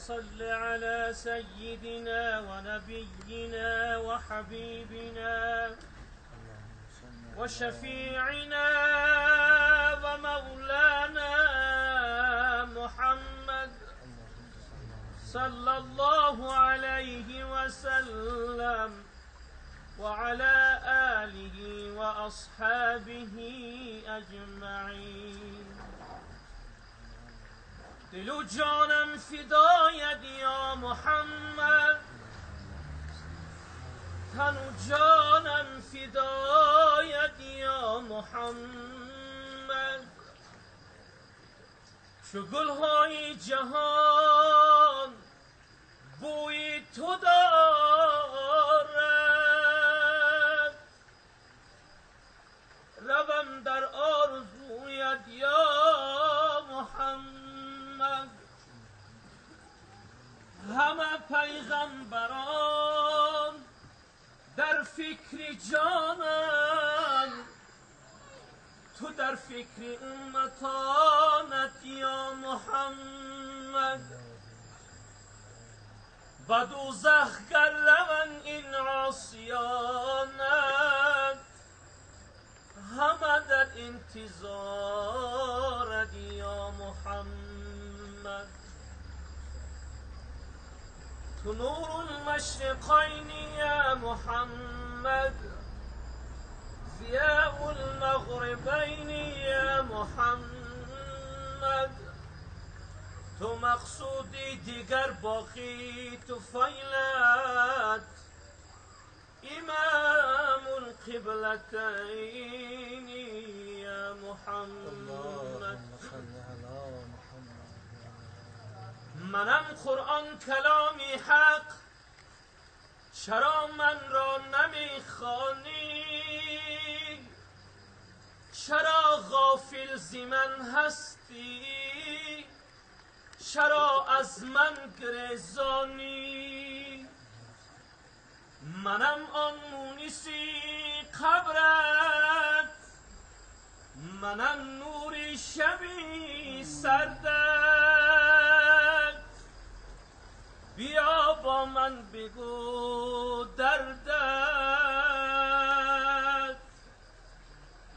صل على سيدنا ونبينا وحبيبنا وشفيعنا ومولانا محمد صلى الله عليه وسلم وعلى آله وأصحابه أجمعين. دل و جانم فدایت یا محمد، تن و جانم فدایت یا محمد. چو گلهای جهان بوی تو دارد، روم در آرزویت یا محمد. همه پیغمبران در فکر جانم، تو در فکر امتانت یا محمد. به دوزخ گر روند این عاصیانت، همه در انتظارت یا محمد. تو نور المشرقین یا محمد، ضیاء المغربین یا محمد. تو مقصودی دیگر باقی تو فیلت، امام القبلتین یا محمد. منم قرآن کلامی حق، چرا من را نمیخوانی؟ چرا غافل زی من هستی؟ چرا از من گریزانی؟ منم آن مونسی قبرت، منم نوری شبی سردت. بیا با من بگو دردت،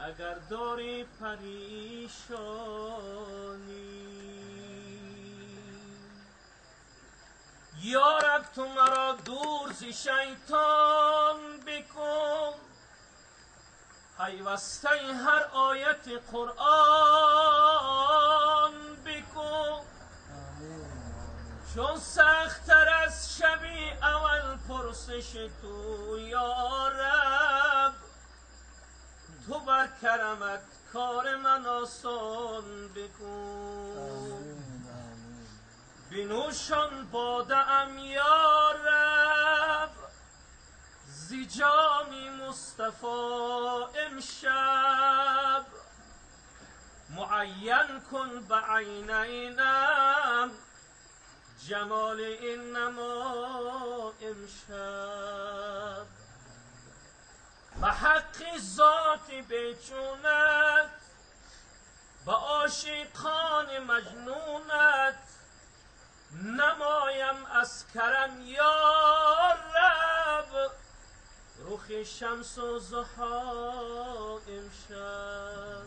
اگر داری پریشانی. یا رب تو مرا دور ز شیطان بکن، پیوسته هر آیت قرآن بکن. چون سخت‌تر از شبی اول پرسش تو یا رب، تو بر کرمت کار من آسان بکن. بنوشان باده ام یا رب، زی جام مصطفی امشب. معین کن به عینینم جمال این نما امشب. به حق ذات بیچونت، به عاشقان مجنونت، نمایم از کرم یا رب، رخ شمس و ضحی امشب.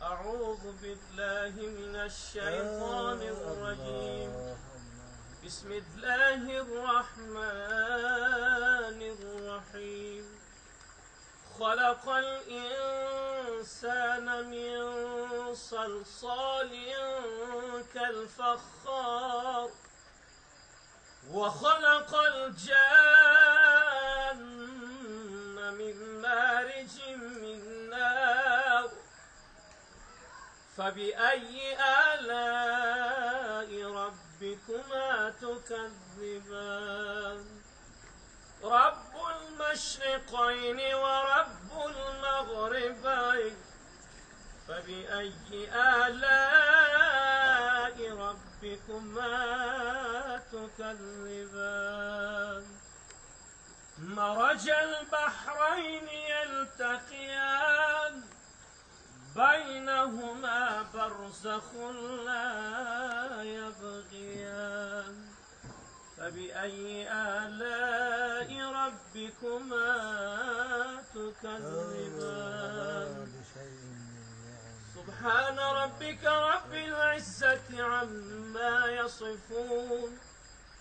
اعوذ بالله من الشیطان الرجیم، بسم الله الرحمن الرحیم. خلق الإنسان من صلصال كالفخار، وخلق الجن من مارج من نار. فبأي آلاء ربكما تكذبان؟ رب المشرقين ورب المغربين، فبأي آلاء ربكما تكذبان؟ مرج البحرين يلتقيان، بينهما برزخ لا يبغيان. فبأي آلاء ربكما تكذبان سبحان ربك رب العزة عما يصفون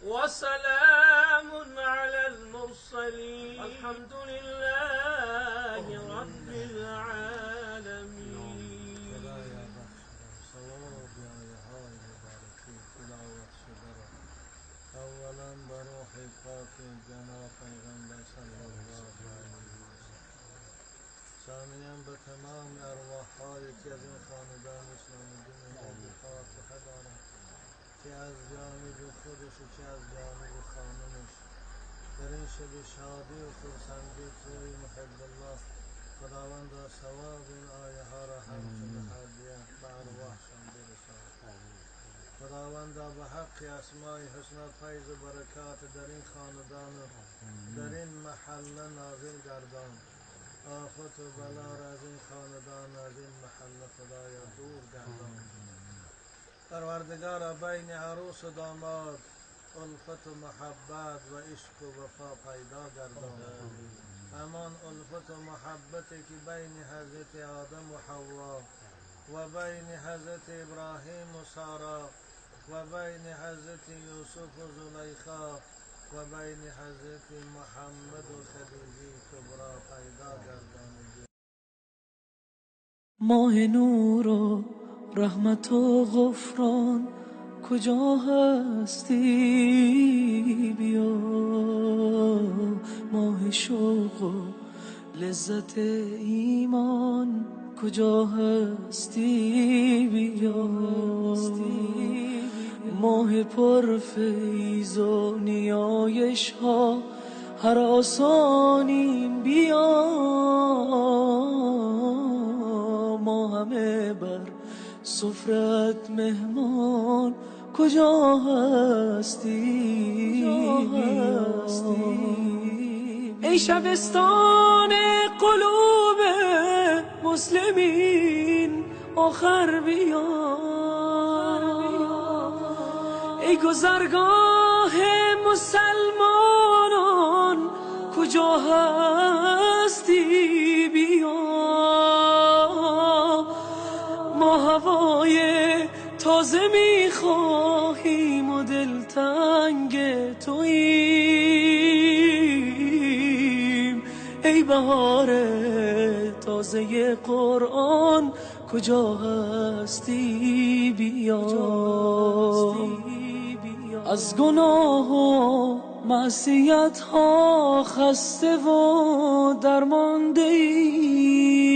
وسلام على المرسلين الحمد لله رب العالمين. اولا بر روح پاک جناب پیغمبر صلی الله علیه و ثانیا به تمام ارواح‌هایی که از این خاندان اسلامی دین فاتحه دارند، که از جانب خودش و چه از جانب خانمش در این شب شادی و خرسندی توی محب الله خداوند ثواب این آیه ها را همچون هدیه به ارواحشان برساند. خداوند به حق اسماء حسنا فیض و برکات در این خاندان و در این محله نازل گردان. آفت و بلا را از این خاندان از این محله خدایا دور گردان. پروردگار بین عروس و داماد الفت و محبت و عشق و وفا پیدا گردان. همان الفت و محبتی که بین حضرت آدم و حوا و بین حضرت ابراهیم و سارا و بین حضرت یوسف و زلیخا و بین حضرت محمد و خدیجه کبرا پیدا گردانید. ماه نور و رحمت و غفران کجا هستی؟ بیا ماه شوق و لذت ایمان کجا هستی؟ بیا ماه پرفیض و نیایش ها هر آسانیم بیا. ما همه بر سفرت مهمان کجا هستی؟ ای شبستان قلوب مسلمین آخر بیا. ای گذرگاه مسلمانان کجا هستی؟ بیا ما هوای تازه میخواهیم و دلتنگ توییم. ای بهار تازه قرآن کجا هستی؟ بیا از گناه و معصیت ها خسته و درمانده ایم.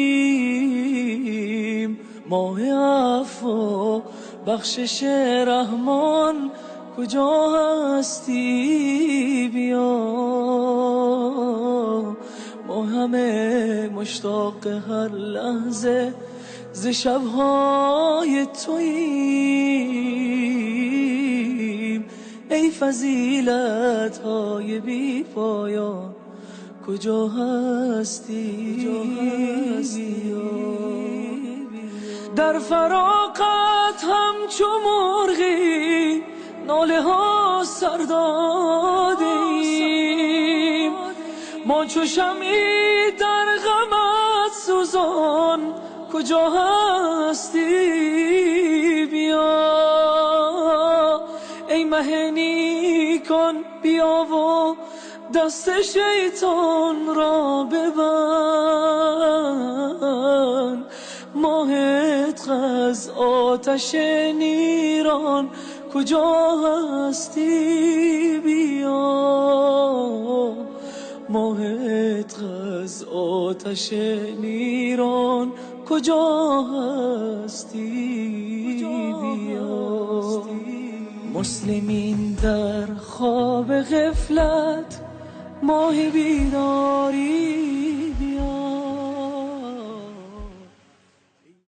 ماه عفو و بخشش رحمان کجا هستی؟ بیا ما همه مشتاق هر لحظه ز شبهای توییم. ای فضیلت های بی پایان کجا هستی؟ در فراقت همچو مرغی ناله ها سر دادیم. ما چو شمعی در غمت سوزان کجا هستی؟ بیا ای مه نیکان بیا و دست شیطان را ببند. ماه عتق از آتش نیران کجا هستی؟ بیا ماه عتق از آتش نیران کجا هستی؟ بیا مسلمین در خواب غفلت ماه بیداری